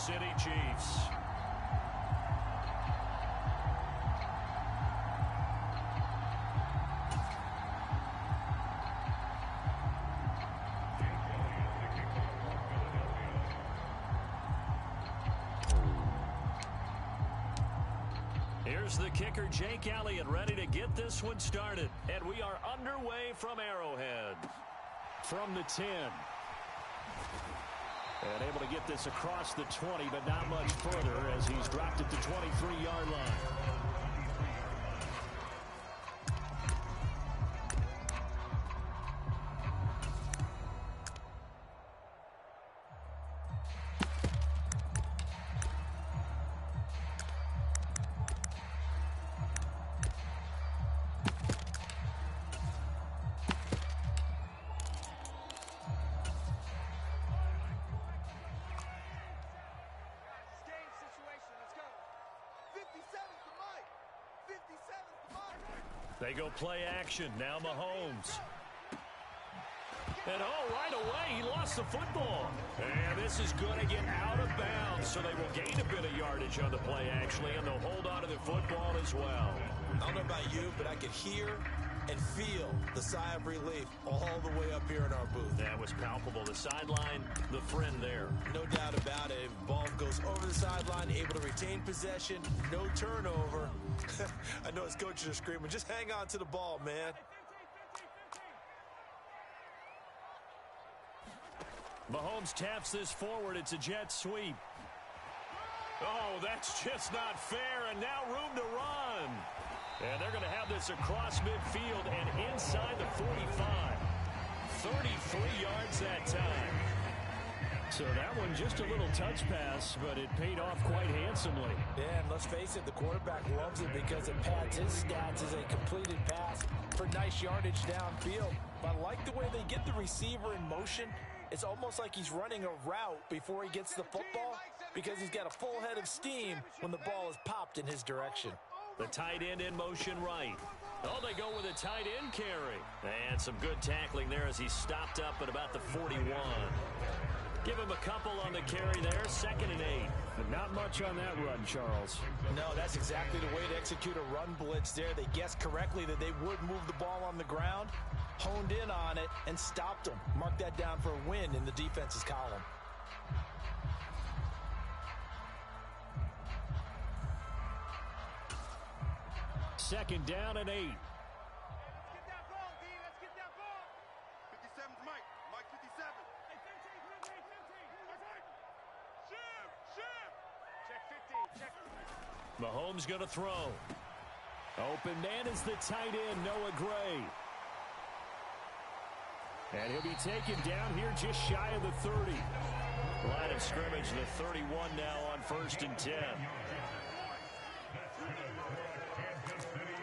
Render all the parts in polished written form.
City Chiefs. Here's the kicker, Jake Elliott, ready to get this one started. And we are underway from Arrowhead. From the 10. And able to get this across the 20, but not much further as he's dropped at the 23-yard line. They go play action. Now Mahomes. And right away, he lost the football. And this is going to get out of bounds, so they will gain a bit of yardage on the play, actually, and they'll hold on to the football as well. I don't know about you, but I could hear and feel the sigh of relief all the way up here in our booth. That was palpable. The sideline, the friend there. No doubt about it. Ball goes over the sideline, able to retain possession, no turnover. I know his coaches are screaming, just hang on to the ball, man. Mahomes taps this forward. It's a jet sweep. Oh, that's just not fair, and now room to run. And they're going to have this across midfield and inside the 45. 33 yards that time. So that one just a little touch pass, but it paid off quite handsomely. Yeah, and let's face it, the quarterback loves it because it pads his stats as a completed pass for nice yardage downfield. But I like the way they get the receiver in motion. It's almost like he's running a route before he gets the football because he's got a full head of steam when the ball is popped in his direction. The tight end in motion right. Oh, they go with a tight end carry. And some good tackling there as he stopped up at about the 41. Give him a couple on the carry there, 2nd and 8. But not much on that run, Charles. No, that's exactly the way to execute a run blitz there. They guessed correctly that they would move the ball on the ground, honed in on it, and stopped them. Mark that down for a win in the defense's column. Second down and 8. Let's get that ball, D. Let's get that ball. 57's Mike. Mike 57. Hey, 15. Shift. Check 15. Check. Mahomes going to throw. Open man is the tight end, Noah Gray. And he'll be taken down here just shy of the 30. Line of scrimmage, the 31 now on 1st and 10.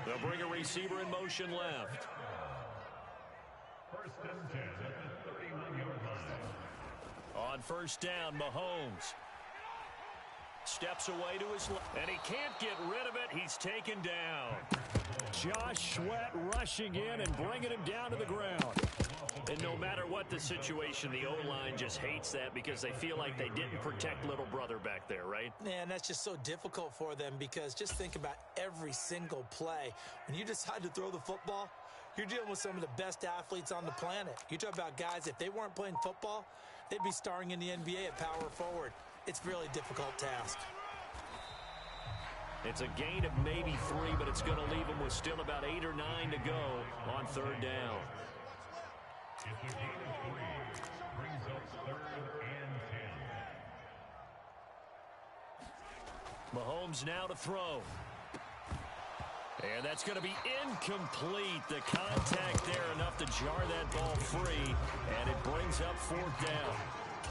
They'll bring a receiver in motion left. 1st and 10 at the 31-yard line. On 1st down, Mahomes steps away to his left, and he can't get rid of it. He's taken down. Josh Sweat rushing in and bringing him down to the ground. And no matter what the situation, the O-line just hates that because they feel like they didn't protect little brother back there, right? Man, that's just so difficult for them because just think about every single play. When you decide to throw the football, you're dealing with some of the best athletes on the planet. You talk about guys, if they weren't playing football, they'd be starring in the NBA at power forward. It's a really difficult task. It's a gain of maybe 3, but it's going to leave them with still about 8 or 9 to go on 3rd down. It's a gain of 3. Brings up 3rd and 10. Mahomes now to throw. And that's going to be incomplete. The contact there enough to jar that ball free, and it brings up 4th down.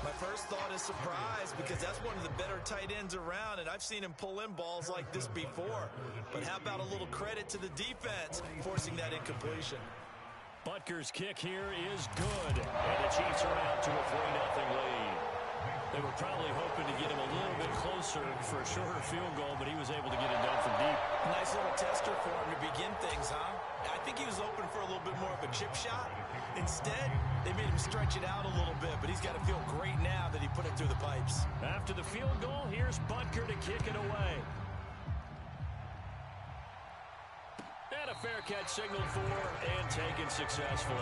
My first thought is surprise because that's one of the better tight ends around, and I've seen him pull in balls like this before. But how about a little credit to the defense forcing that incompletion? Butker's kick here is good, and the Chiefs are out to a 3-0 lead. They were probably hoping to get him a little bit closer for a shorter field goal, but he was able to get it done from deep. Nice little tester for him to begin things, huh? I think he was open for a little bit more of a chip shot, Instead, they made him stretch it out a little bit, but he's got to feel great now that he put it through the pipes. After the field goal, here's Butker to kick it away. And a fair catch signaled for and taken successfully.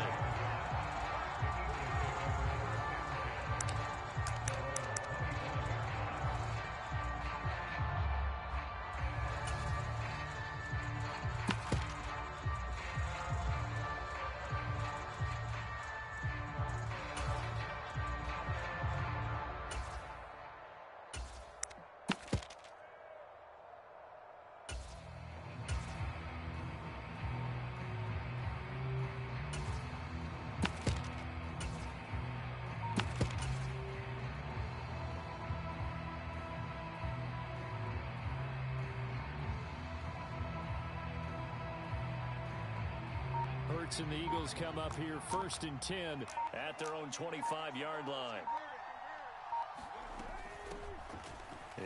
And the Eagles come up here 1st and 10 at their own 25-yard line.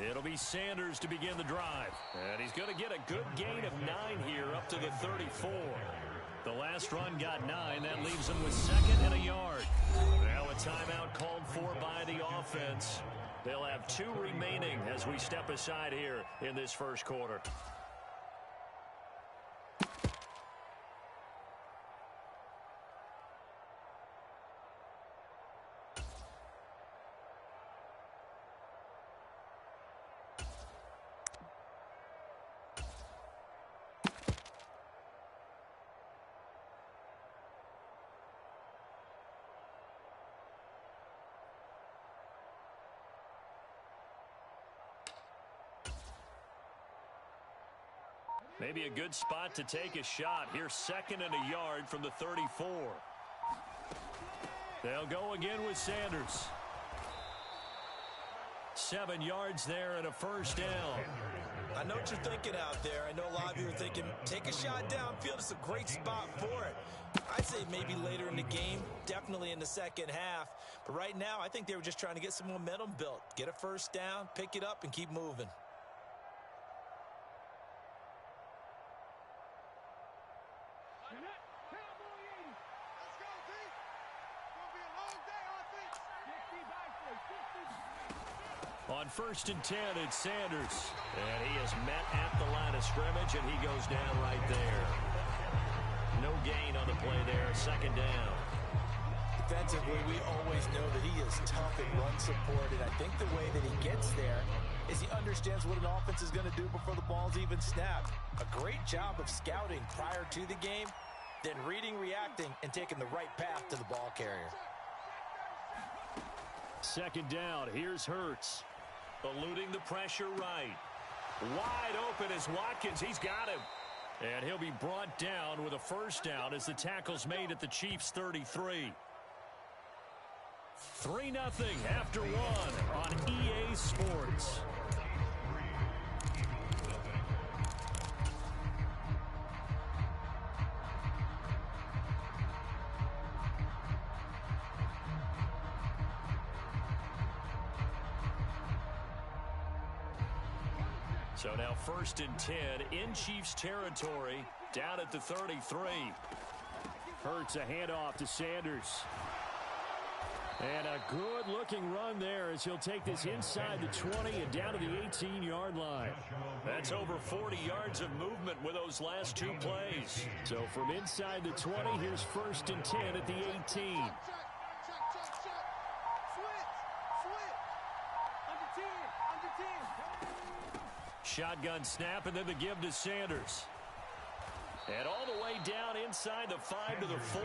It'll be Sanders to begin the drive. And he's going to get a good gain of 9 here up to the 34. The last run got 9. That leaves him with 2nd and a yard. Now a timeout called for by the offense. They'll have 2 remaining as we step aside here in this first quarter. Maybe a good spot to take a shot. Here's 2nd and a yard from the 34. They'll go again with Sanders. 7 yards there and a first down. I know what you're thinking out there. I know a lot of you are thinking, take a shot downfield. It's a great spot for it. I'd say maybe later in the game, definitely in the second half. But right now, I think they were just trying to get some momentum built. Get a first down, pick it up, and keep moving. On 1st and 10, it's Sanders. And he is met at the line of scrimmage, and he goes down right there. No gain on the play there. 2nd down. Defensively, we always know that he is tough in run support, and I think the way that he gets there is he understands what an offense is going to do before the ball's even snapped. A great job of scouting prior to the game, then reading, reacting, and taking the right path to the ball carrier. 2nd down. Here's Hurts. Eluding the pressure right. Wide open is Watkins. He's got him. And he'll be brought down with a first down as the tackle's made at the Chiefs' 33. 3-0 after 1 on EA Sports. So now 1st and 10 in Chiefs territory, down at the 33. Hurts a handoff to Sanders. And a good-looking run there as he'll take this inside the 20 and down to the 18-yard line. That's over 40 yards of movement with those last 2 plays. So from inside the 20, here's 1st and 10 at the 18. Shotgun snap, and then the give to Sanders. And all the way down inside the 5 to the 4.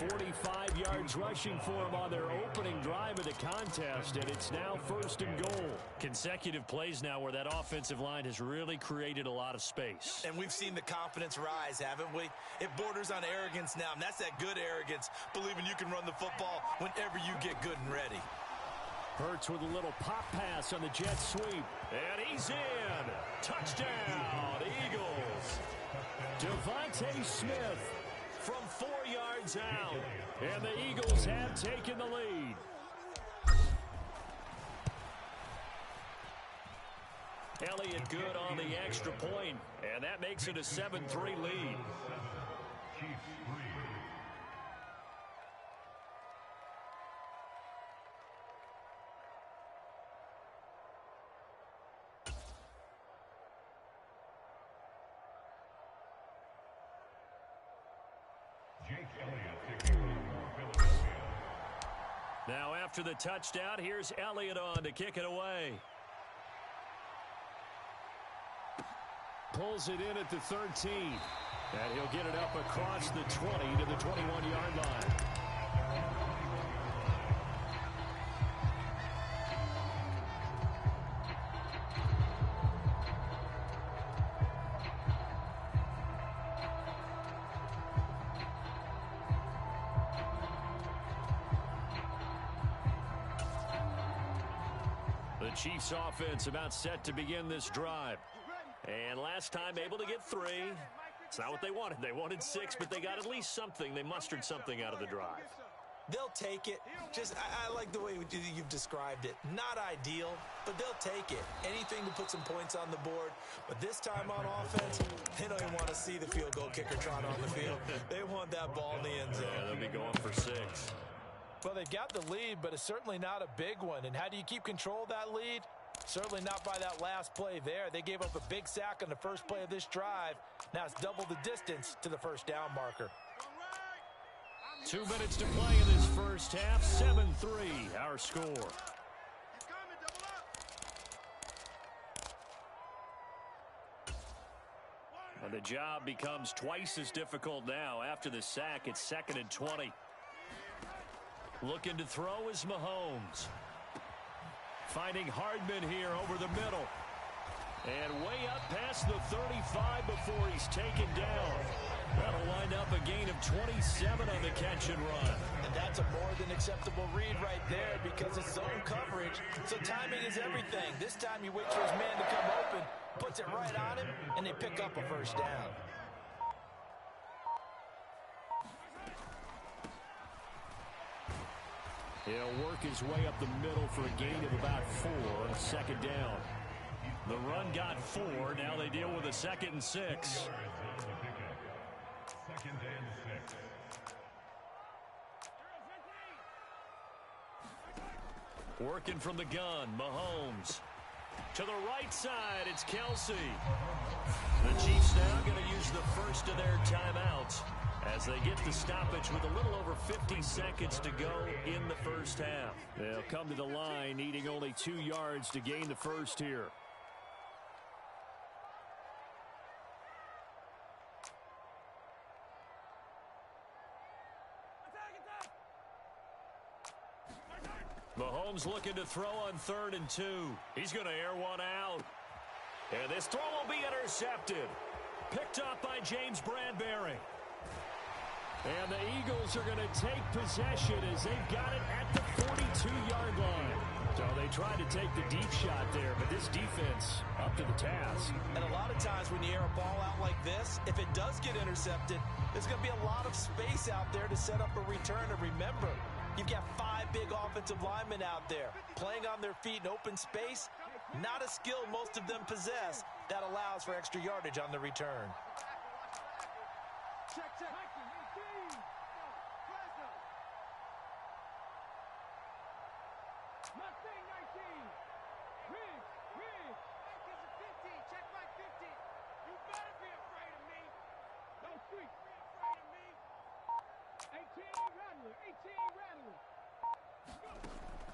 45 yards rushing for him on their opening drive of the contest, and it's now 1st and goal. Consecutive plays now where that offensive line has really created a lot of space. And we've seen the confidence rise, haven't we? It borders on arrogance now, and that's that good arrogance, believing you can run the football whenever you get good and ready. Hurts with a little pop pass on the jet sweep. And he's in. Touchdown, Eagles. Devontae Smith from 4 yards out. And the Eagles have taken the lead. Elliott good on the extra point, and that makes it a 7-3 lead. Now after the touchdown, here's Elliott on to kick it away. Pulls it in at the 13. And he'll get it up across the 20 to the 21-yard line. The Chiefs offense about set to begin this drive. And last time able to get 3. It's not what they wanted. They wanted 6, but they got at least something. They mustered something out of the drive. They'll take it. I like the way you've described it. Not ideal, but they'll take it. Anything to put some points on the board. But this time on offense, they don't even want to see the field goal kicker trot on the field. They want that ball in the end zone. Yeah, they'll be going for 6. Well, they've got the lead, but it's certainly not a big one. And how do you keep control of that lead? Certainly not by that last play there. They gave up a big sack on the first play of this drive. Now it's double the distance to the first down marker. 2 minutes to play in this first half. 7-3, our score. And the job becomes twice as difficult now. After the sack, it's 2nd and 20. Looking to throw is Mahomes. Finding Hardman here over the middle. And way up past the 35 before he's taken down. That'll wind up a gain of 27 on the catch and run. And that's a more than acceptable read right there because it's zone coverage. So timing is everything. This time you wait for his man to come open, puts it right on him, and they pick up a first down. He'll work his way up the middle for a gain of about 4. 2nd down. The run got 4. Now they deal with a 2nd and 6. 2nd and 6. Working from the gun, Mahomes. To the right side, it's Kelsey. The Chiefs now going to use the first of their timeouts as they get the stoppage with a little over 50 seconds to go in the first half. They'll come to the line needing only 2 yards to gain the first here. Mahomes looking to throw on 3rd and 2. He's going to air one out. And this throw will be intercepted. Picked up by James Bradbury. And the Eagles are going to take possession as they've got it at the 42-yard line. So they tried to take the deep shot there, but this defense up to the task. And a lot of times when you air a ball out like this, if it does get intercepted, there's going to be a lot of space out there to set up a return. And remember, you've got 5 big offensive linemen out there playing on their feet in open space. Not a skill most of them possess that allows for extra yardage on the return. Check. Mustang 19. Riggs. This is 15. Check my 15. You better be afraid of me. No street. Be afraid of me. 18 rattling.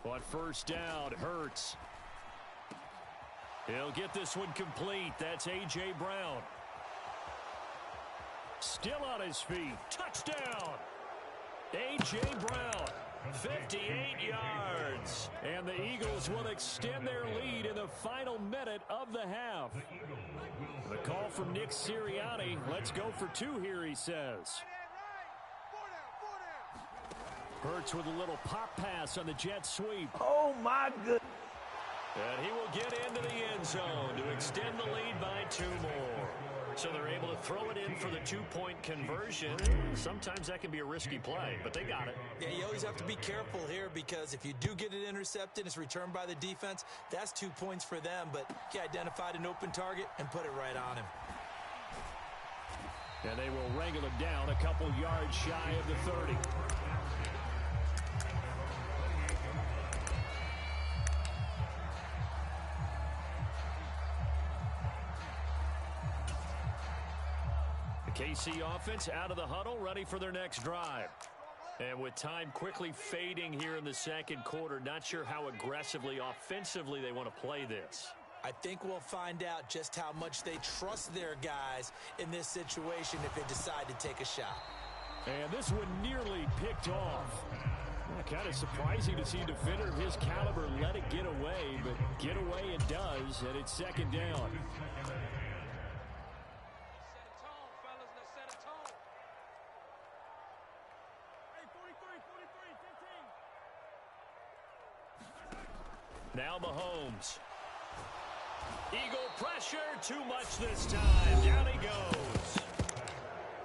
But first down, Hurts. He'll get this one complete. That's A.J. Brown. Still on his feet. Touchdown. A.J. Brown. 58 yards. And the Eagles will extend their lead in the final minute of the half. The call from Nick Sirianni. Let's go for 2 here, he says. Hurts with a little pop pass on the jet sweep. Oh, my goodness. And he will get into the end zone to extend the lead by 2 more. So they're able to throw it in for the 2-point conversion. Sometimes that can be a risky play, but they got it. Yeah, you always have to be careful here because if you do get it intercepted, it's returned by the defense. That's 2 points for them, but he identified an open target and put it right on him. And they will wrangle him down a couple yards shy of the 30. KC offense out of the huddle, ready for their next drive. And with time quickly fading here in the second quarter, not sure how aggressively, offensively they want to play this. I think we'll find out just how much they trust their guys in this situation if they decide to take a shot. And this one nearly picked off. Kind of surprising to see a defender of his caliber let it get away, but get away it does, and it's second down. Now Mahomes. Eagle pressure, too much this time. Down he goes.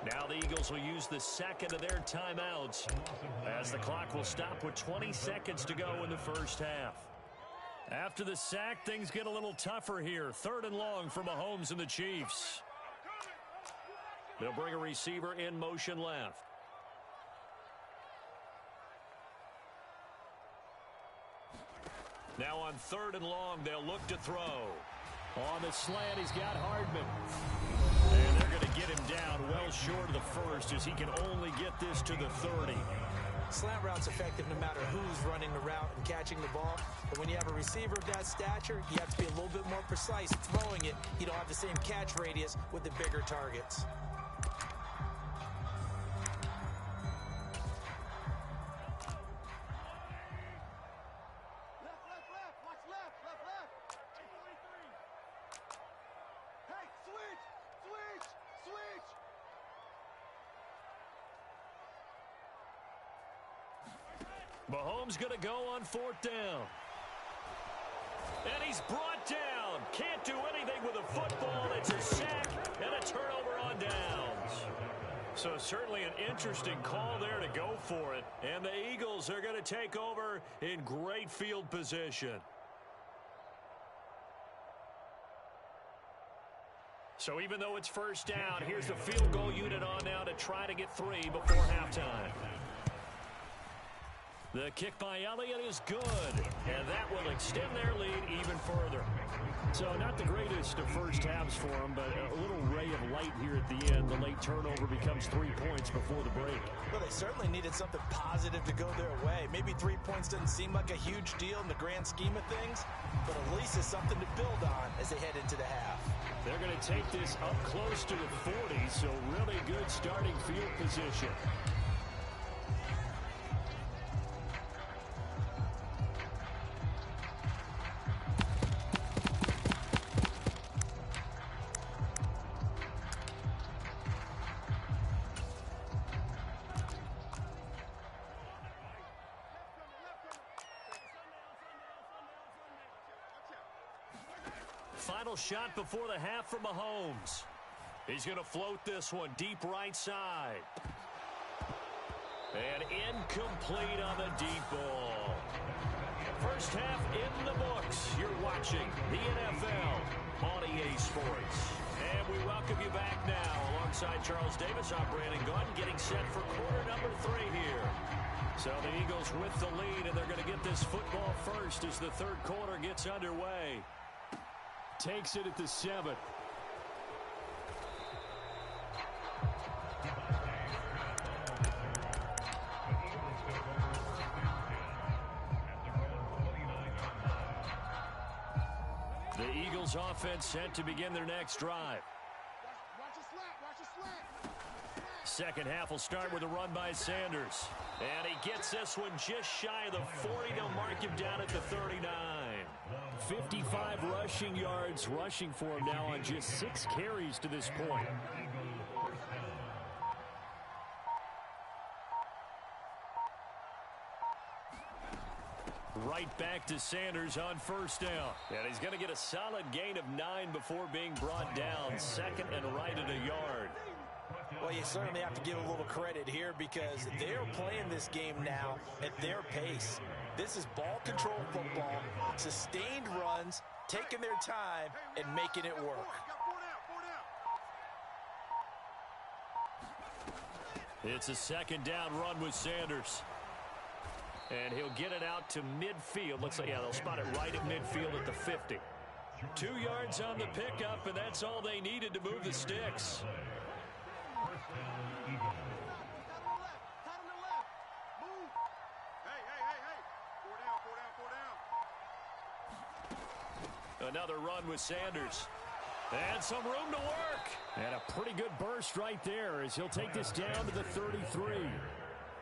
Now the Eagles will use the second of their timeouts as the clock will stop with 20 seconds to go in the first half. After the sack, things get a little tougher here. Third and long for Mahomes and the Chiefs. They'll bring a receiver in motion left. Now on third and long, they'll look to throw. On the slant, he's got Hardman. And they're going to get him down well short of the first as he can only get this to the 30. Slant route's effective no matter who's running the route and catching the ball. But when you have a receiver of that stature, you have to be a little bit more precise throwing it. You don't have the same catch radius with the bigger targets. Mahomes going to go on fourth down. And he's brought down. Can't do anything with a football. It's a sack and a turnover on downs. So certainly an interesting call there to go for it. And the Eagles are going to take over in great field position. So even though it's first down, here's the field goal unit on now to try to get 3 before halftime. The kick by Elliott is good, and that will extend their lead even further. So not the greatest of first halves for them, but a little ray of light here at the end. The late turnover becomes 3 points before the break. Well, they certainly needed something positive to go their way. Maybe 3 points doesn't seem like a huge deal in the grand scheme of things, but at least it's something to build on as they head into the half. They're going to take this up close to the 40, so really good starting field position. Final shot before the half for Mahomes. He's going to float this one deep right side. And incomplete on the deep ball. First half in the books. You're watching the NFL on EA Sports. And we welcome you back now. Alongside Charles Davis, I'm Brandon Gunn, getting set for quarter number 3 here. So the Eagles with the lead, and they're going to get this football first as the third quarter gets underway. Takes it at the 7. The Eagles offense set to begin their next drive. Second half will start with a run by Sanders. And he gets this one just shy of the 40. They'll mark him down at the 39. 55 rushing yards rushing for him now on just 6 carries to this point. Right back to Sanders on first down. And he's going to get a solid gain of 9 before being brought down. Second and right at a yard. Well, you certainly have to give a little credit here because they're playing this game now at their pace. This is ball control football, sustained runs, taking their time, and making it work. It's a second down run with Sanders. And he'll get it out to midfield. Looks like, yeah, they'll spot it right at midfield at the 50. 2 yards on the pickup, and that's all they needed to move the sticks. down, Eagles. Another run with Sanders. And some room to work. And a pretty good burst right there as he'll take this down to the 33.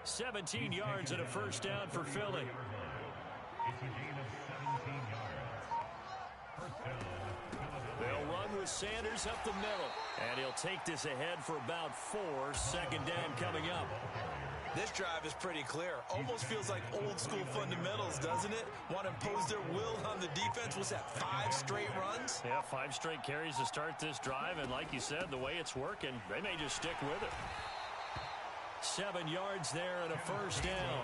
17 yards and a first down for Philly. It's a gain of 17 yards. First down, Philadelphia. They'll run with Sanders up the middle. And he'll take this ahead for about 4. Second down coming up. This drive is pretty clear. Almost feels like old school fundamentals, doesn't it? Want to impose their will on the defense. Was that 5 straight runs? Yeah, 5 straight carries to start this drive. And like you said, the way it's working, they may just stick with it. 7 yards there and a first down.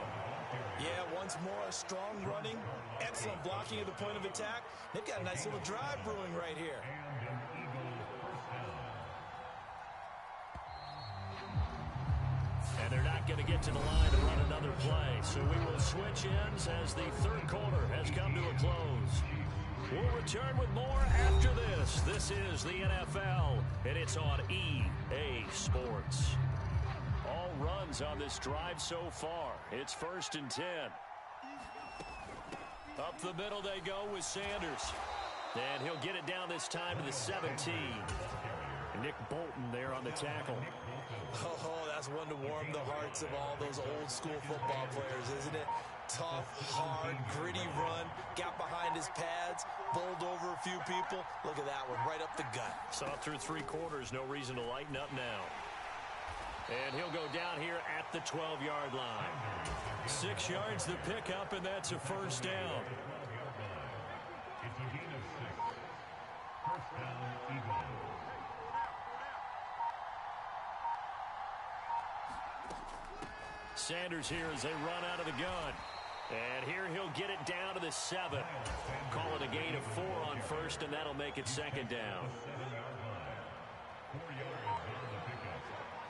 Yeah, once more, a strong running, excellent blocking at the point of attack. They've got a nice little drive brewing right here. And an Eagles first down. And they're not going to get to the line to run another play. So we will switch ends as the third quarter has come to a close. We'll return with more after this. This is the NFL, and it's on EA Sports. All runs on this drive so far. It's 1st and 10. Up the middle they go with Sanders. And he'll get it down this time to the 17. Nick Bolton there on the tackle. Oh, that's one to warm the hearts of all those old school football players, isn't it? Tough, hard, gritty run, got behind his pads, bowled over a few people. Look at that one, right up the gut. Saw through 3 quarters, no reason to lighten up now. And he'll go down here at the 12-yard line. 6 yards the pickup, and that's a first down. It's a gain of 6. First down, Eagles. Sanders here as they run out of the gun. And here he'll get it down to the 7. Call it a gain of 4 on first, and that'll make it second down. 7-yard line. 4 yards on the pickup.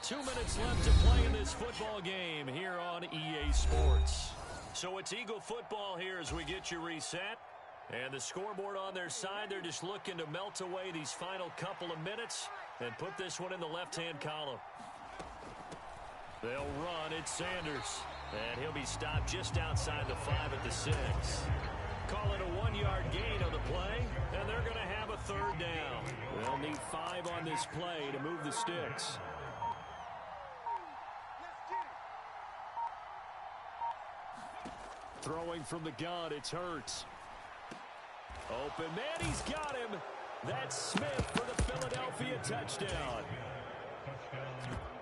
2 minutes left to play in this football game here on EA Sports. So it's Eagle football here as we get you reset. And the scoreboard on their side, they're just looking to melt away these final couple of minutes and put this one in the left-hand column. They'll run. It's Sanders. And he'll be stopped just outside the 5 at the 6. Call it a 1-yard gain on the play, and they're going to have a third down. They'll need 5 on this play to move the sticks. Throwing from the gun, it's Hurts. Open man, he's got him. That's Smith for the Philadelphia touchdown.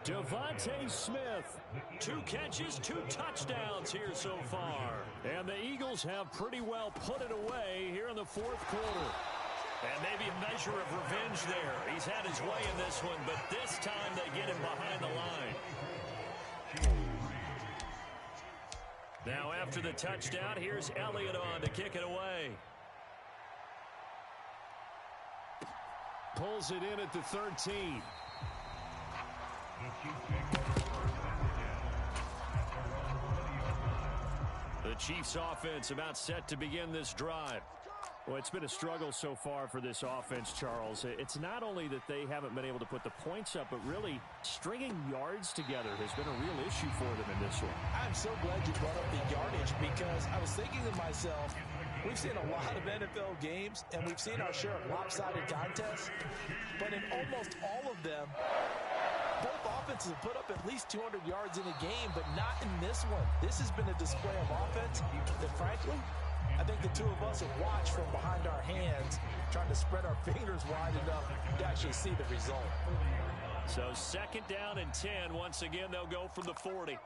Devontae Smith, 2 catches, 2 touchdowns here so far. And the Eagles have pretty well put it away here in the 4th quarter. And maybe a measure of revenge there. He's had his way in this one, but this time they get him behind the line. Now after the touchdown, here's Elliott on to kick it away. Pulls it in at the 13. The Chiefs offense about set to begin this drive. Well, it's been a struggle so far for this offense, Charles. It's not only that they haven't been able to put the points up, but really stringing yards together has been a real issue for them in this one. I'm so glad you brought up the yardage because I was thinking to myself, we've seen a lot of NFL games and we've seen our share of lopsided contests, but in almost all of them, both offenses have put up at least 200 yards in a game, but not in this one. This has been a display of offense that, frankly, I think the two of us have watched from behind our hands, trying to spread our fingers wide enough to actually see the result. So 2nd down and 10. Once again, they'll go from the 40.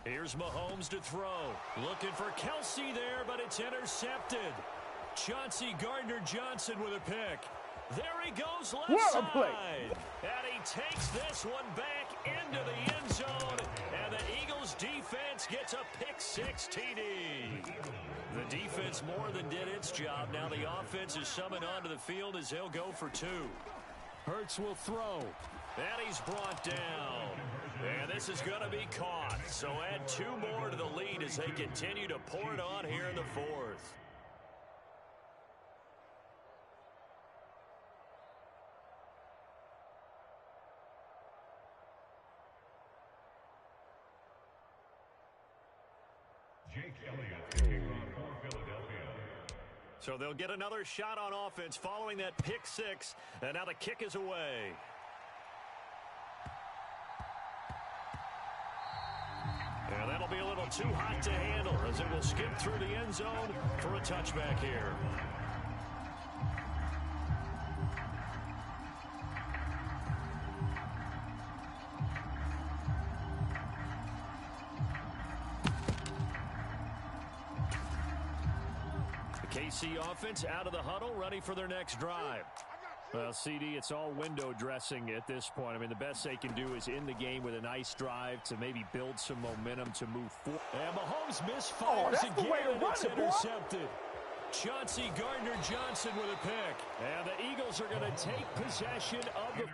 Here's Mahomes to throw. Looking for Kelsey there, but it's intercepted. Chauncey Gardner-Johnson with a pick. There he goes left side. And he takes this one back into the end zone. And the Eagles defense gets a pick-6 TD. The defense more than did its job. Now the offense is summoned onto the field as they'll go for 2. Hurts will throw. And he's brought down. And this is going to be caught. So add 2 more to the lead as they continue to pour it on here in the 4th. Jake Elliott kicking off for Philadelphia. So they'll get another shot on offense following that pick six. And now the kick is away. And that'll be a little too hot to handle as it will skip through the end zone for a touchback here. The KC offense out of the huddle, ready for their next drive. Well, CD, it's all window dressing at this point. I mean, the best they can do is in the game with a nice drive to maybe build some momentum to move forward. And Mahomes misfires again, and it's intercepted. Chauncey Gardner-Johnson with a pick. And the Eagles are going to take possession of the...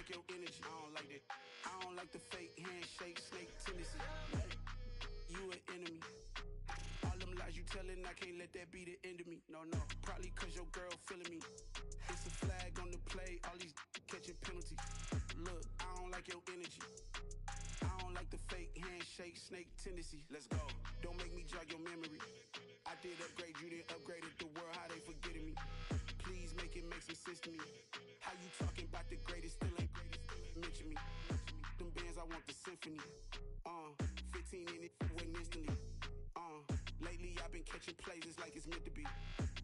Your energy, I don't like that. I don't like the fake handshake, snake tendency. You an enemy. All them lies you telling, I can't let that be the end of me. No, probably cause your girl feeling me. It's a flag on the play, all these catching penalties. Look, I don't like your energy. I don't like the fake handshake, snake tendency. Let's go. Don't make me jog your memory. I did upgrade, you didn't upgrade it. The world, how they forgetting me. Please make it make some sense to me. How you talking about the greatest, still ain't greatest, mention me. Them bands, I want the symphony. 15 in it, went instantly. Lately I've been catching plays, it's like it's meant to be.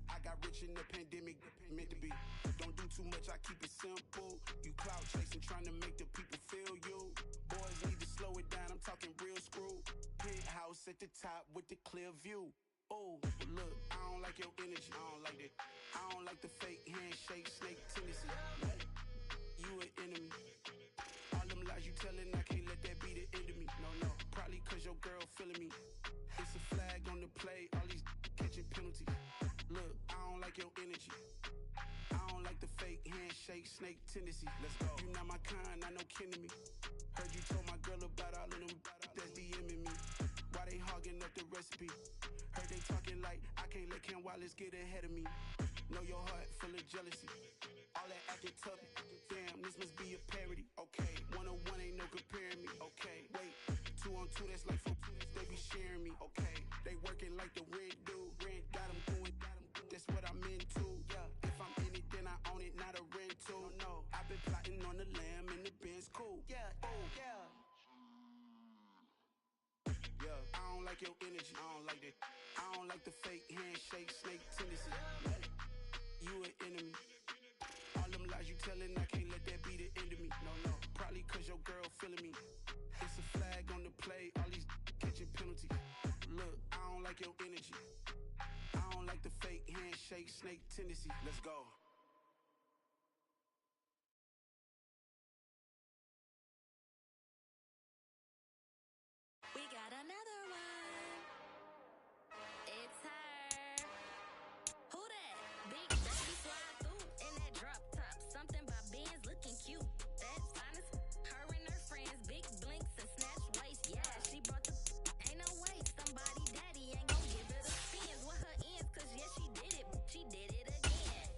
I got rich in the pandemic, meant to be. Don't do too much, I keep it simple. You clout chasing, trying to make the people feel you. Boys need to slow it down, I'm talking real screw. Penthouse at the top with the clear view. Oh, look, I don't like your energy, I don't like that. I don't like the fake handshake, snake tendency. You an enemy. All them lies you telling, I can't let that be the end of me. No, probably cause your girl feeling me. It's a flag on the play, all these catching penalties. Look, I don't like your energy. I don't like the fake handshake, snake tendency. Let's go. You not my kind, I know kin to me. Heard you told my girl about all of them that's DMing me. Why they hogging up the recipe? Heard they talking like I can't let Ken Wallace get ahead of me. Know your heart full of jealousy. All that acting tough. Damn, this must be a parody. Okay, 1-on-1 ain't no comparing me. Okay, wait, 2-on-2 that's like 4. They be sharing me. Okay, they working like the rent dude. Rent got them doing. That's what I'm into. Yeah, if I'm in it, then I own it, not a rental. No, I've been plotting on the lamb and the Benz cool. Yeah, oh yeah. Yeah, I don't like your energy, I don't like that. I don't like the fake handshake, snake tendency. You an enemy. All them lies you telling, I can't let that be the end of me. No, probably cause your girl feeling me. It's a flag on the play, all these catching penalties. Look, I don't like your energy. I don't like the fake handshake, snake tendency. Let's go. We got another one. It's her. Who that? Big baby slide through in that drop top. Something by Benz looking cute. That's honest. Her and her friends, big blinks and snatch waist. Yeah, she brought the. Ain't no way somebody daddy ain't gon' give her the spins with her ends. Cause yeah, she did it. She did it again.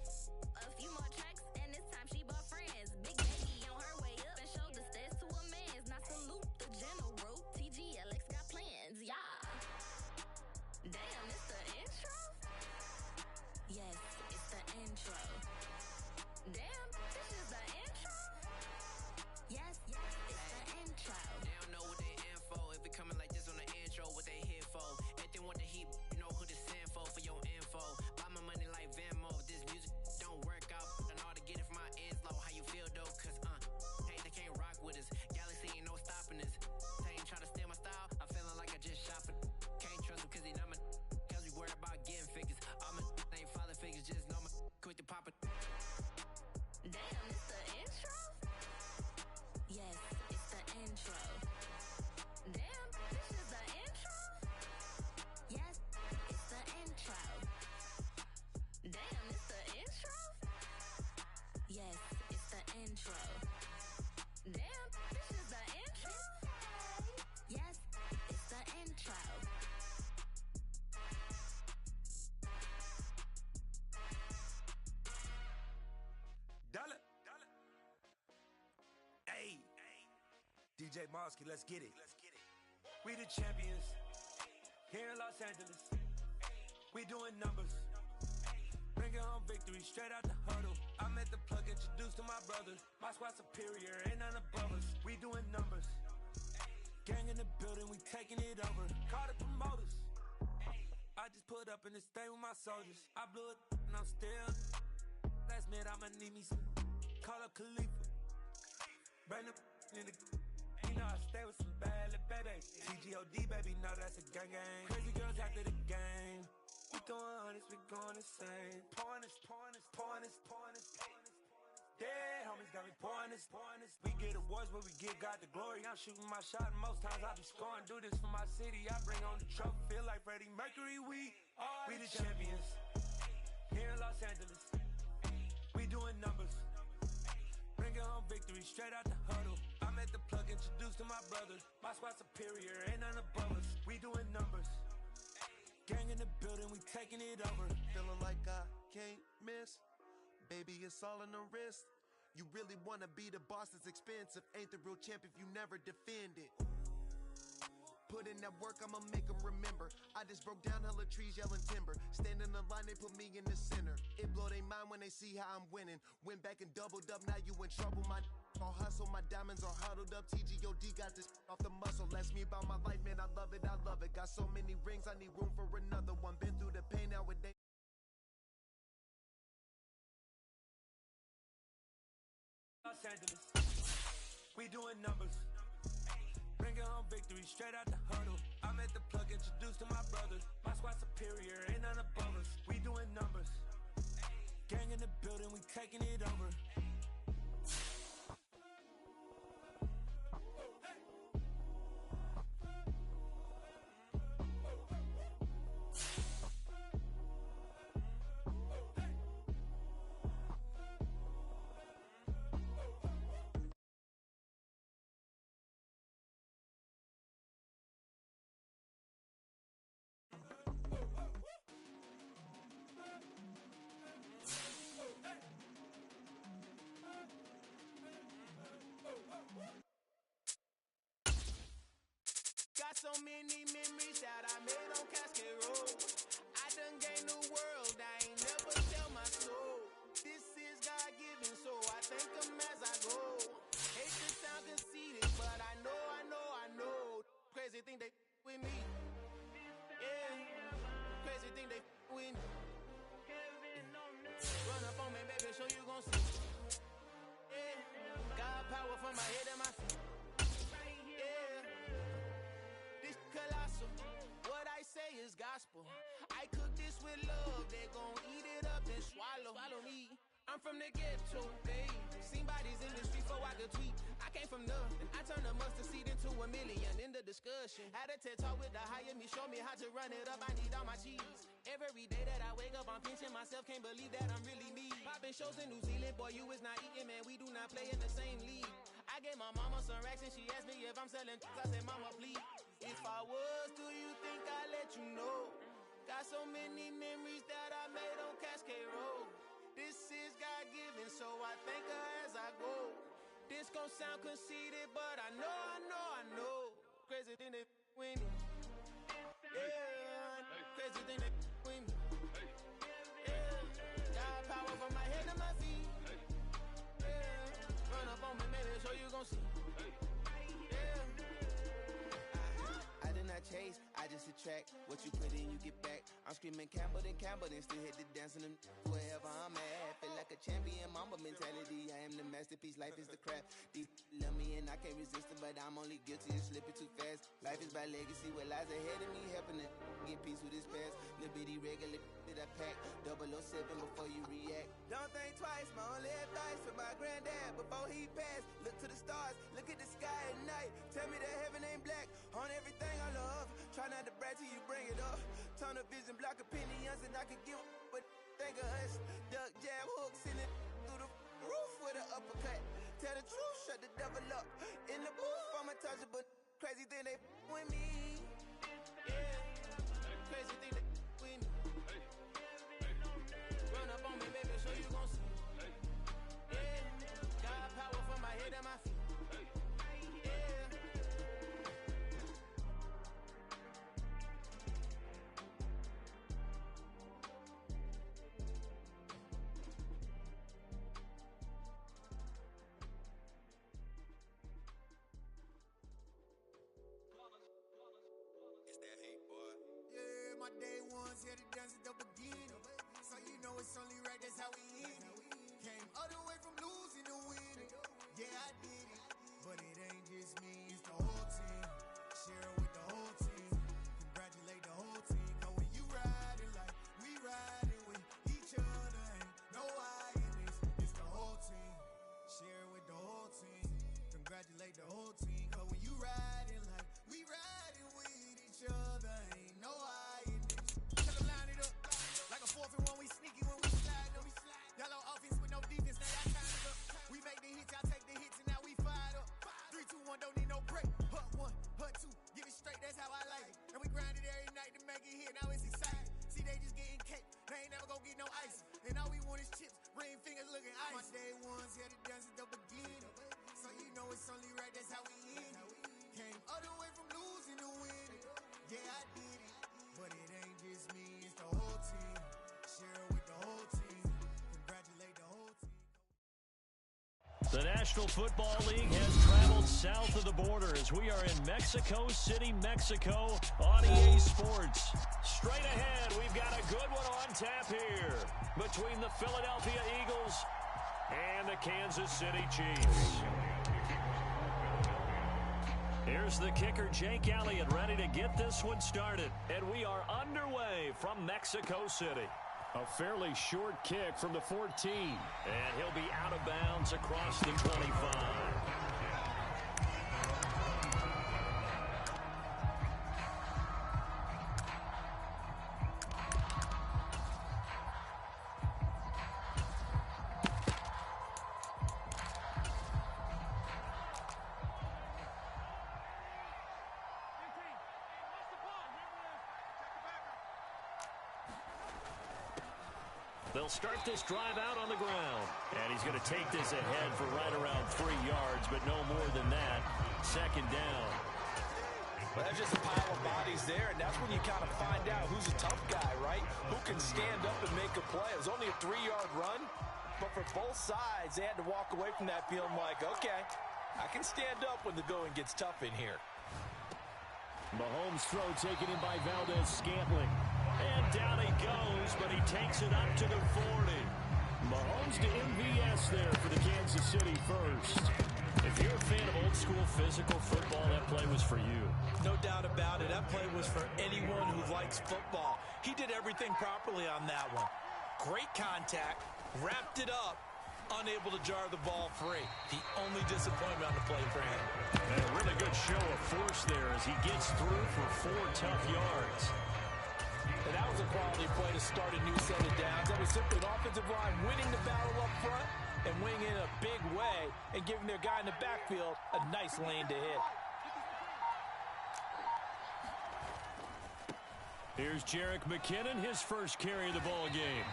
DJ Mosky, let's get it. We the champions here in Los Angeles. We doing numbers. Bringing home victory straight out the huddle. I'm at the plug, introduced to my brothers. My squad superior, ain't none above us. We doing numbers. Gang in the building, we taking it over. Call the promoters. I just put up in this thing with my soldiers. I blew it and I'm still. Last minute, I'ma need me some. Call up Khalifa. Bring the in the. You know I stay with some bad little baby. TGOD, baby, know that's a gang gang. Crazy girls after the game. We throwing hundreds, we going insane. Pouring this. Dead homies got me pouring this. We get awards, but we give God the glory. I'm shooting my shot, and most times I be scoring. Do this for my city, I bring on the trophy. Feel like Freddie Mercury, we the champions. Here in Los Angeles, we doing numbers. Bringing home victory straight out the huddle. I'm at the plug, introduced to my brothers. My squad superior, ain't none above us. We doing numbers. Gang in the building, we taking it over. Feeling like I can't miss. Baby, it's all in the wrist. You really wanna be the boss, it's expensive. Ain't the real champ if you never defend it. Put in that work, I'ma make them remember. I just broke down hella trees, yelling timber. Stand in the line, they put me in the center. It blow their mind when they see how I'm winning. Went back and doubled up, now you in trouble. My all hustle, my diamonds are huddled up. TGOD got this off the muscle. Ask me about my life, man, I love it. Got so many rings, I need room for another one. Been through the pain, nowadays. Los Angeles, we doing numbers. Bringing home victory straight out the huddle. I'm at the plug, introduced to my brothers. My squad superior, ain't none above us. We doing numbers. Gang in the building, we taking it over. Got so many memories that I made on Cascade Road. I done gained the world, I ain't never sell my soul. This is God-given, so I thank him as I go. Hate to sound conceited, but I know. Crazy thing they with me. Yeah, crazy thing they with me. Run up on me, baby, so you gon' see. Yeah, God power from my head and my feet. Colossal. What I say is gospel. I cook this with love. They gon' eat it up and swallow me. I'm from the ghetto, babe. Seen bodies in the street before I could tweet. I came from nothing. I turned a mustard seed into a million in the discussion. Had a TED talk with the higher me, show me how to run it up. I need all my cheese. Every day that I wake up, I'm pinching myself. Can't believe that I'm really me. Popping shows in New Zealand, boy, you is not eating, man. We do not play in the same league. I gave my mama some racks and she asked me if I'm selling. I said, mama, please. If I was, do you think I'd let you know? Got so many memories that I made on Cascade Road. This is God-given, so I thank her as I go. This gon' sound conceited, but I know. Crazy thing they with me. Yeah, crazy thing they with me. Yeah, got power from my head to my feet. Yeah, run up on me, maybe so you gon' see. I did not chase, I just attract. What you put in, you get back. I'm screaming Campbell, then still hit the dancing and wherever I'm at. Feel like a champion, mamba mentality. I am the masterpiece, life is the crap. These love me and I can't resist it, but I'm only guilty of slipping too fast. Life is by legacy, what lies ahead of me, helping to get peace with this past. Little bitty regular that I pack, 007 before you react. Don't think twice, my only advice for my granddad before he passed. Look to the stars, look at the sky at night. Tell me that heaven ain't black on everything I love. Try not to brag till you bring it up. Tunnel vision, block opinions, and I could give but think of us. Duck, jab, hooks in it through the roof with an uppercut. Tell the truth, shut the devil up. In the booth, I'm untouchable. Crazy thing they with me. Yeah, crazy thing they with me. Run up on me, baby, so you gon' see. Yeah, got power from my head and my feet. Yeah. my day ones here to dance at the beginning. So you know it's only right, that's how we end it. Came all the way from losing to winning. Yeah, I did it. But it ain't just me, it's the whole team. Share it with the whole team. Congratulate the whole team. Cause when you riding like we riding with each other, ain't no I in this. It's the whole team. Share it with the whole team. Congratulate the whole team. Cause when you riding like we riding with each other, ain't no I in this. Tell them line it up. Like a 4th and 1, we sneaky when we slide up. Yellow offense with no defense, now y'all time it up. We make the hits, y'all take the hits, and now we fired up. 3, 2, 1, don't need no break. Hut 1, hut 2, give it straight, that's how I like it. And we grind it every night to make it hit, now it's exciting. See, they just getting cake, they ain't never gonna get no ice. And all we want is chips, ring fingers looking ice. My day ones here to dance at the beginning. So you know it's only right, that's how we end it. Came all the way from losing to winning. Yeah, I did it. But it ain't just me, it's the whole team. Share it with the whole team. Congratulate the whole team. The National Football League has traveled south of the border as we are in Mexico City, Mexico on EA Sports. Straight ahead, we've got a good one on tap here between the Philadelphia Eagles and the Kansas City Chiefs. Here's the kicker, Jake Elliott, ready to get this one started. And we are underway from Mexico City. A fairly short kick from the 14. And he'll be out of bounds across the 25. They'll start this drive out on the ground. And he's going to take this ahead for right around 3 yards, but no more than that. 2nd down. Well, that's just a pile of bodies there, and that's when you kind of find out who's a tough guy, right? Who can stand up and make a play. It was only a 3-yard run, but for both sides, they had to walk away from that field like, okay, I can stand up when the going gets tough in here. Mahomes' throw taken in by Valdez-Scantling. And down he goes, but he takes it up to the 40. Mahomes to MVS there for the Kansas City first. If you're a fan of old-school physical football, that play was for you. No doubt about it. That play was for anyone who likes football. He did everything properly on that one. Great contact, wrapped it up, unable to jar the ball free. The only disappointment on the play for him. And a really good show of force there as he gets through for 4 tough yards. And that was a quality play to start a new set of downs. That was simply an offensive line winning the battle up front and winning in a big way and giving their guy in the backfield a nice lane to hit. Here's Jerick McKinnon, his first carry of the ball game.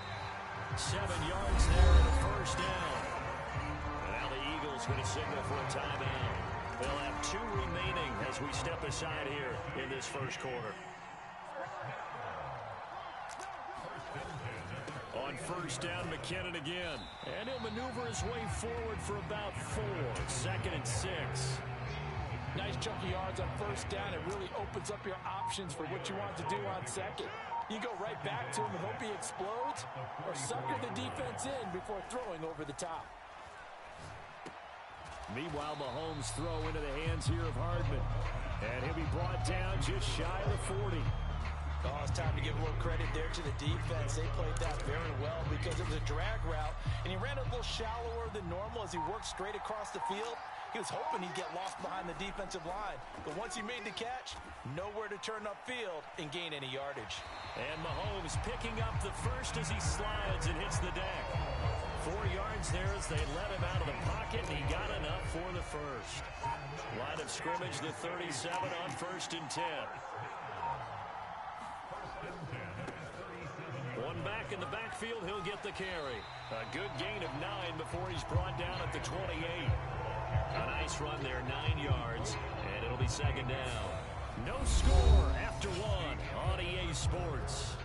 7 yards there and a 1st down. And now the Eagles going to signal for a timeout. They'll have 2 remaining as we step aside here in this first quarter. On 1st down, McKinnon again. And he'll maneuver his way forward for about 4. 2nd and 6. Nice chunky yards on 1st down. It really opens up your options for what you want to do on 2nd. You go right back to him and hope he explodes, or sucker the defense in before throwing over the top. Meanwhile, Mahomes' throw into the hands here of Hardman. And he'll be brought down just shy of the 40. Oh, it's time to give a little credit there to the defense. They played that very well because it was a drag route, and he ran a little shallower than normal as he worked straight across the field. He was hoping he'd get lost behind the defensive line, but once he made the catch, nowhere to turn upfield and gain any yardage. And Mahomes picking up the first as he slides and hits the deck. 4 yards there as they let him out of the pocket, and he got enough for the first. Line of scrimmage, the 37 on 1st and 10. One back in the backfield, he'll get the carry. A good gain of 9 before he's brought down at the 28. A nice run there, 9 yards, and it'll be 2nd down. No score after 1 on EA Sports.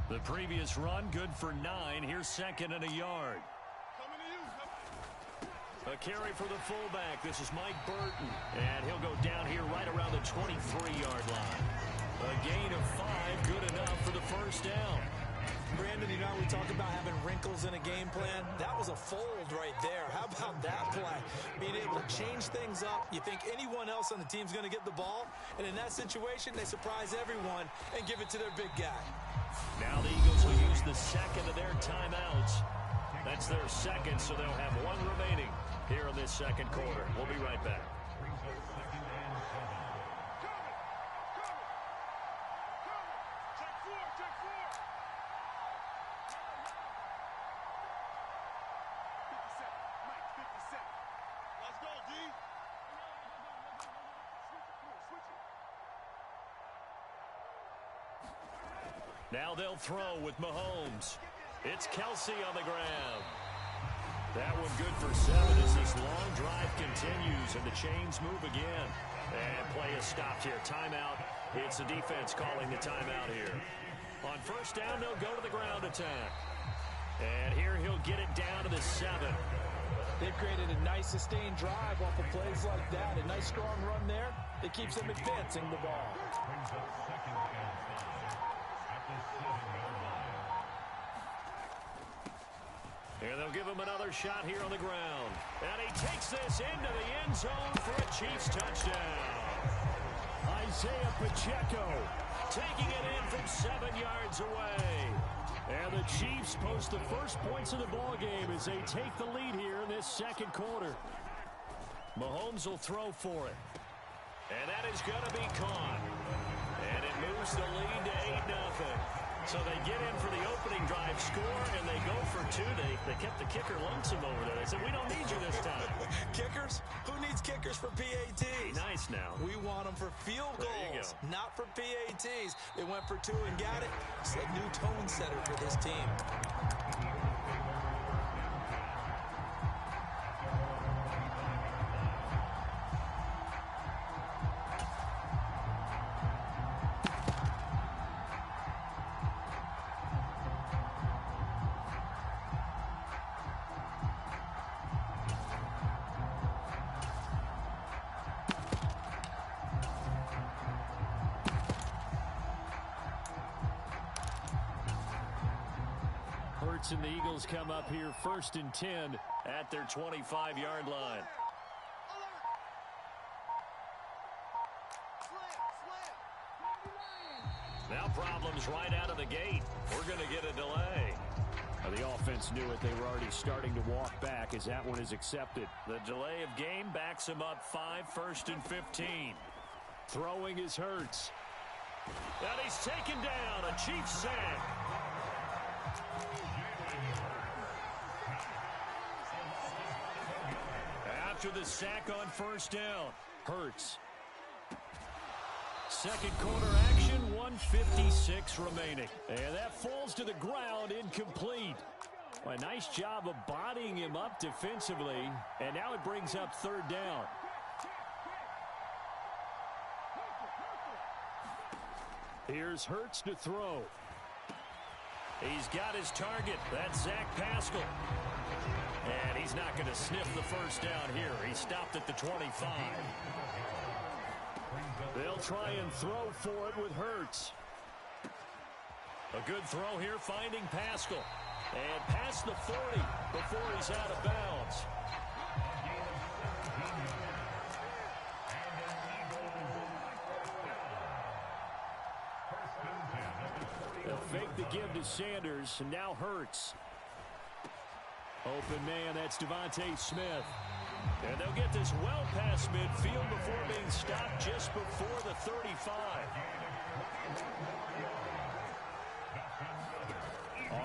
The previous run, good for 9. Here's 2nd and a yard. A carry for the fullback. This is Mike Burton. And he'll go down here right around the 23-yard line. A gain of 5, good enough for the first down. Brandon, you know how we talk about having wrinkles in a game plan? That was a fold right there. How about that play? Being able to change things up. You think anyone else on the team's going to get the ball, and in that situation, they surprise everyone and give it to their big guy. Now the Eagles will use the second of their timeouts. That's their second, so they'll have one remaining here in this second quarter. We'll be right back. Now they'll throw with Mahomes. It's Kelsey on the ground. That one good for 7 as this long drive continues and the chains move again. And play is stopped here. Timeout. It's the defense calling the timeout here. On first down, they'll go to the ground attack. And here he'll get it down to the 7. They've created a nice sustained drive off of plays like that. A nice strong run there that keeps them advancing the ball. Brings up second and 5 at the 7-yard line. And they'll give him another shot here on the ground. And he takes this into the end zone for a Chiefs touchdown. Isaiah Pacheco taking it in from 7 yards away. And the Chiefs post the first points of the ball game as they take the lead here in this second quarter. Mahomes will throw for it. And that is going to be caught. And it moves the lead to 8-0. So they get in for the opening drive score, and they go for 2. They kept the kicker lonesome over there. They said, we don't need you this time. Kickers? Who needs kickers for PATs? Nice now. We want them for field goals, not for PATs. They went for 2 and got it. It's a new tone setter for this team. And the Eagles come up here 1st and 10 at their 25-yard line. Now problems right out of the gate. We're going to get a delay. The offense knew it. They were already starting to walk back as that one is accepted. The delay of game backs him up 5, 1st and 15. Throwing is Hurts. And he's taken down. A Chiefs sack. After the sack on first down, Hurts. Second quarter action, 1:56 remaining. And that falls to the ground, incomplete. A nice job of bodying him up defensively. And now it brings up 3rd down. Here's Hurts to throw. He's got his target. That's Zach Pascal. And he's not going to sniff the first down here. He stopped at the 25. They'll try and throw for it with Hurts. A good throw here, finding Pascal. And past the 40 before he's out of bounds. They'll fake the give to Sanders, and now Hurts. Open man, that's Devontae Smith. And they'll get this well past midfield before being stopped just before the 35.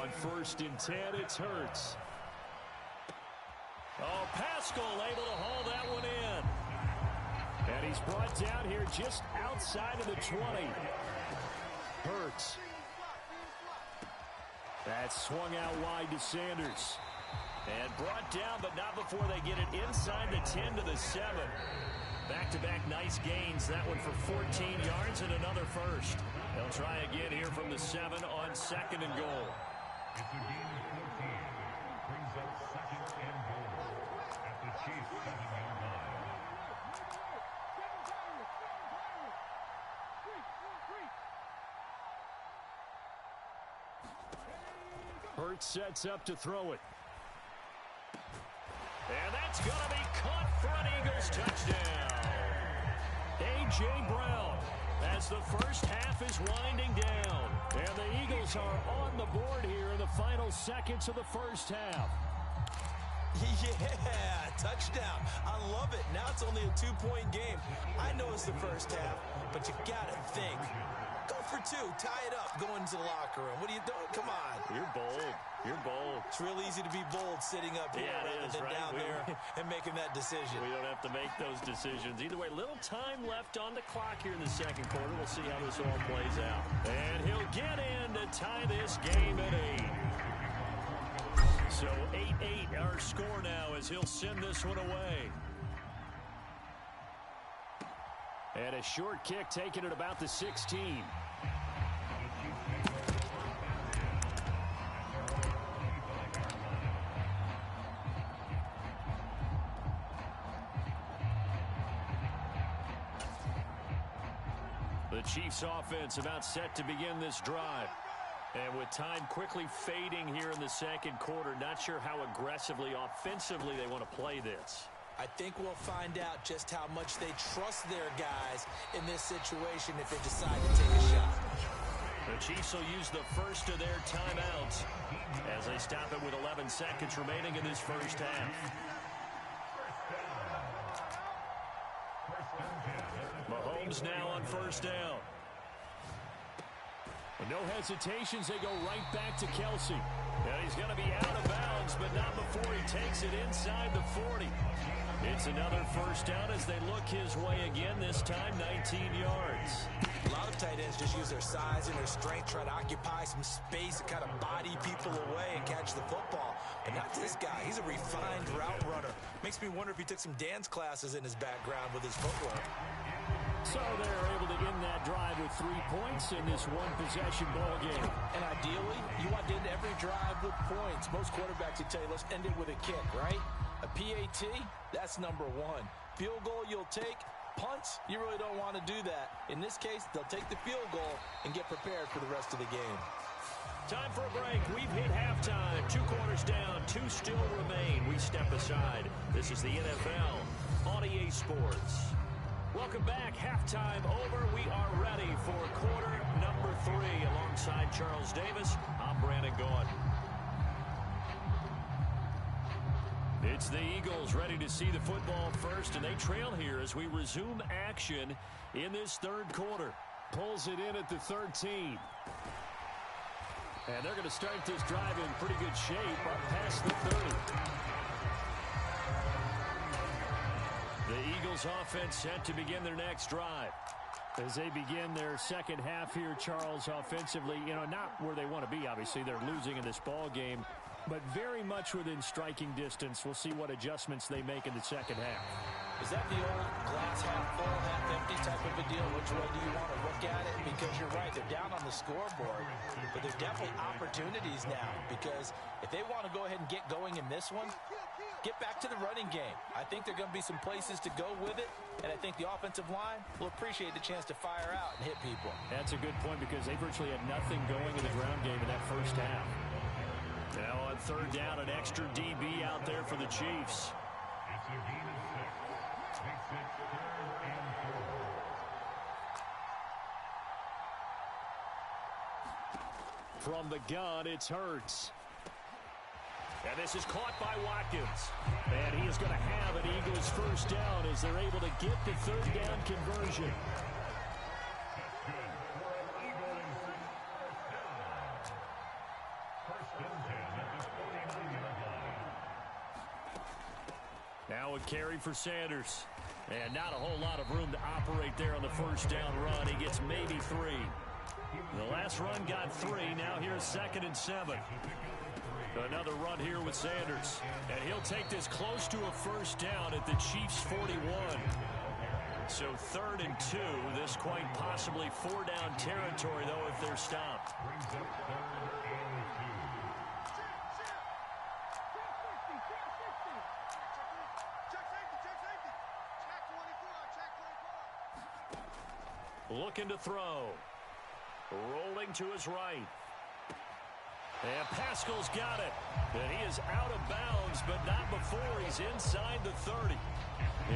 On 1st and 10, it's Hurts. Oh, Pascal able to haul that one in. And he's brought down here just outside of the 20. Hurts. That's swung out wide to Sanders. And brought down, but not before they get it inside the 10 to the 7. Back-to-back nice gains. That one for 14 yards and another first. They'll try again here from the 7 on 2nd and goal. It's a gain of 14. Brings up 2nd and goal at the the Chiefs' 7-yard line. Hurts sets up to throw it. And that's going to be caught for an Eagles touchdown. A.J. Brown as the first half is winding down. And the Eagles are on the board here in the final seconds of the first half. Yeah, touchdown. I love it. Now it's only a 2-point game. I know it's the first half, but you got to think. Go for 2. Tie it up. Go into the locker room. What are you doing? Come on. You're bold. You're bold. It's real easy to be bold sitting up here rather than down there and making that decision. We don't have to make those decisions. Either way, little time left on the clock here in the second quarter. We'll see how this all plays out. And he'll get in to tie this game at 8. So 8-8 our score now as he'll send this one away. And a short kick taken at about the 16. The Chiefs offense about set to begin this drive. And with time quickly fading here in the second quarter, not sure how aggressively, offensively they want to play this. I think we'll find out just how much they trust their guys in this situation if they decide to take a shot. The Chiefs will use the first of their timeouts as they stop it with 11 seconds remaining in this first half. Mahomes now on first down. No hesitations, they go right back to Kelsey. And he's going to be out of bounds, but not before he takes it inside the 40. It's another first down as they look his way again, this time 19 yards. A lot of tight ends just use their size and their strength, try to occupy some space and kind of body people away and catch the football. But not this guy. He's a refined route runner. Makes me wonder if he took some dance classes in his background with his footwork. So they're able to end that drive with 3 points in this one-possession ball game. And ideally, you want to end every drive with points. Most quarterbacks would tell you, let's end it with a kick, right? A PAT, that's number 1. Field goal you'll take. Punts, you really don't want to do that. In this case, they'll take the field goal and get prepared for the rest of the game. Time for a break. We've hit halftime. 2 quarters down, 2 still remain. We step aside. This is the NFL on EA Sports. Welcome back. Halftime over. We are ready for quarter number 3. Alongside Charles Davis, I'm Brandon Gaud. It's the Eagles ready to see the football first, and they trail here as we resume action in this third quarter. Pulls it in at the 13. And they're going to start this drive in pretty good shape up past the 30. The Eagles offense set to begin their next drive. As they begin their second half here, Charles, offensively, not where they want to be, obviously. They're losing in this ball game, but very much within striking distance. We'll see what adjustments they make in the second half. Is that the old glass half full, half empty type of a deal? Which way do you want to look at it? Because you're right, they're down on the scoreboard, but there's definitely opportunities now, because if they want to go ahead and get going in this one, get back to the running game. I think there are going to be some places to go with it, and I think the offensive line will appreciate the chance to fire out and hit people. That's a good point, because they virtually had nothing going in the ground game in that first half. Now on third down, an extra DB out there for the Chiefs. It's a gain of 6. Makes it 3rd and 4. From the gun, it's Hurts. And this is caught by Watkins. And he is going to have an Eagles first down as they're able to get the third down conversion. That's good for an Eagles first down. First and 10 at the 49-yard line. Now a carry for Sanders. And not a whole lot of room to operate there on the first down run. He gets maybe 3. The last run got 3. Now here's 2nd and 7. Another run here with Sanders. And he'll take this close to a first down at the Chiefs' 41. So 3rd and 2. This quite possibly 4-down territory, though, if they're stopped. Brings up 3rd and 2. Looking to throw. Rolling to his right. And Pascal's got it. And he is out of bounds, but not before he's inside the 30.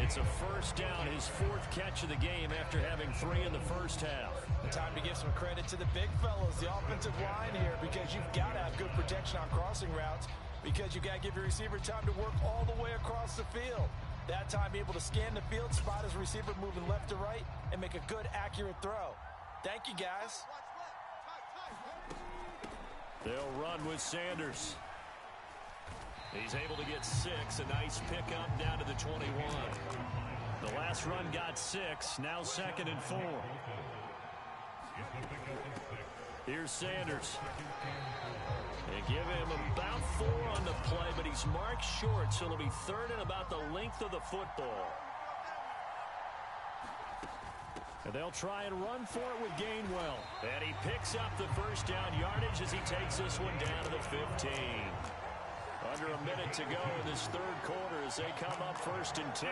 It's a first down, his 4th catch of the game after having 3 in the first half. Time to give some credit to the big fellas, the offensive line here, because you've got to have good protection on crossing routes, because you've got to give your receiver time to work all the way across the field. That time, be able to scan the field, spot his receiver moving left to right, and make a good, accurate throw. Thank you, guys. They'll run with Sanders. He's able to get 6. A nice pickup down to the 21. The last run got 6. Now 2nd and 4. Here's Sanders. They give him about 4 on the play, but he's marked short, so it'll be 3rd and about the length of the football. And they'll try and run for it with Gainwell. And he picks up the first down yardage as he takes this one down to the 15. Under a minute to go in this 3rd quarter as they come up 1st and 10.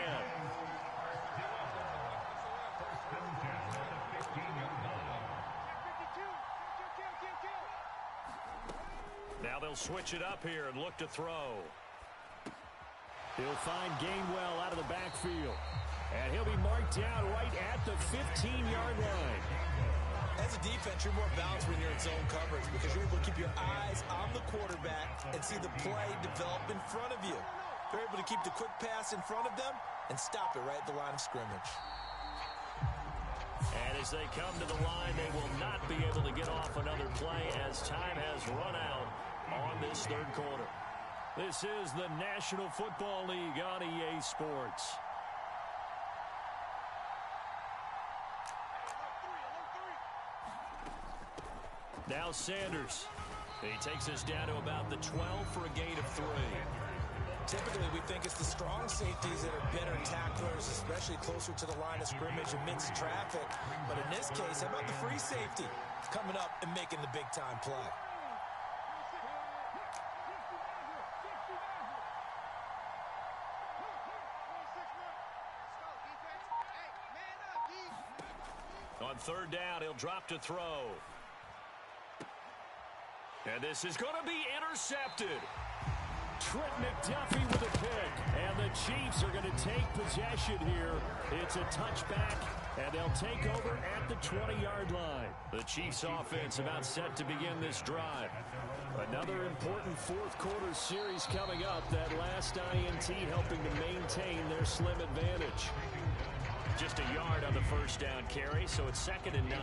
Now they'll switch it up here and look to throw. He'll find Gainwell out of the backfield. And he'll be marked down right at the 15-yard line. As a defense, you're more balanced when you're in zone coverage because you're able to keep your eyes on the quarterback and see the play develop in front of you. They're able to keep the quick pass in front of them and stop it right at the line of scrimmage. And as they come to the line, they will not be able to get off another play as time has run out on this 3rd quarter. This is the National Football League on EA Sports. Now Sanders. He takes us down to about the 12 for a gain of 3. Typically, we think it's the strong safeties that are better tacklers, especially closer to the line of scrimmage amidst traffic. But in this case, how about the free safety coming up and making the big-time play? On 3rd down, he'll drop to throw. And this is going to be intercepted. Trent McDuffie with a pick. And the Chiefs are going to take possession here. It's a touchback, and they'll take over at the 20-yard line. The Chiefs offense about set to begin this drive. Another important 4th quarter series coming up. That last INT helping to maintain their slim advantage. Just a yard on the first down carry, so it's 2nd and 9.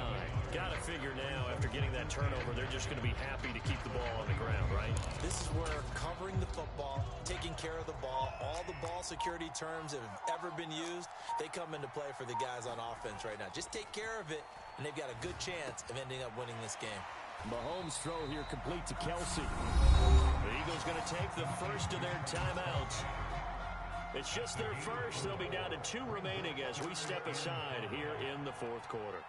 Got to figure now, after getting that turnover, they're just going to be happy to keep the ball on the ground, right? This is where covering the football, taking care of the ball, all the ball security terms that have ever been used, they come into play for the guys on offense right now. Just take care of it, and they've got a good chance of ending up winning this game. Mahomes' throw here complete to Kelsey. The Eagles going to take the first of their timeouts. It's just their first. They'll be down to 2 remaining as we step aside here in the 4th quarter.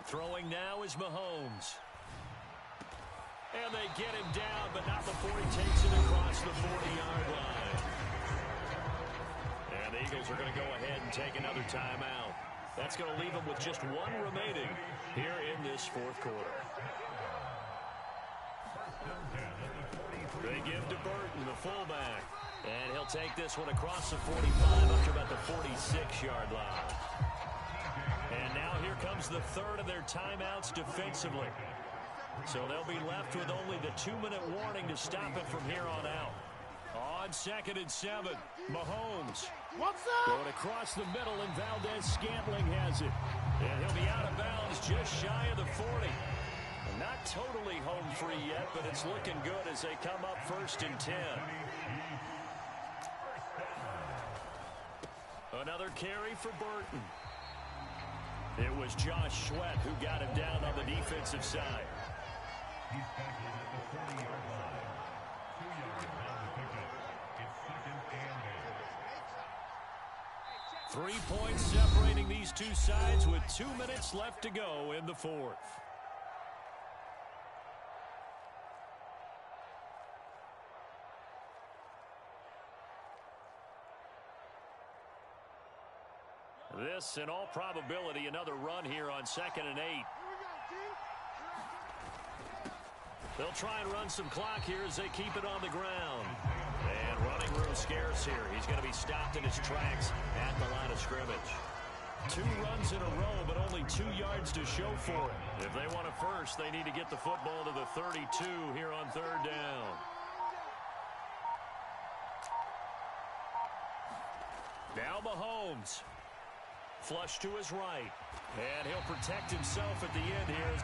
Throwing now is Mahomes. And they get him down, but not before he takes it across the 40-yard line. And the Eagles are going to go ahead and take another timeout. That's going to leave them with just 1 remaining here in this 4th quarter. They give to Burton, the fullback. And he'll take this one across the 45 up to about the 46-yard line. And now here comes the 3rd of their timeouts defensively. So they'll be left with only the 2-minute warning to stop it from here on out. On 2nd and 7, Mahomes. What's up? Going across the middle, and Valdez-Scantling has it. And he'll be out of bounds just shy of the 40. Not totally home free yet, but it's looking good as they come up 1st and 10. Another carry for Burton. It was Josh Sweat who got him down on the defensive side. He's tackled at the 40-yard line. 2 yards on the pickup. It's 2nd and 3 points separating these two sides with 2 minutes left to go in the 4th. This, in all probability, another run here on 2nd and 8. They'll try and run some clock here as they keep it on the ground. And running room scarce here. He's going to be stopped in his tracks at the line of scrimmage. 2 runs in a row, but only 2 yards to show for it. If they want a first, they need to get the football to the 32 here on 3rd down. Now Mahomes. Flush to his right. And he'll protect himself at the end here.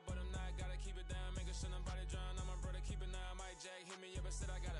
But I'm not, gotta keep it down, make sure nobody drown. I'm a brother, keep it now. Mike Jack hit me up and said I got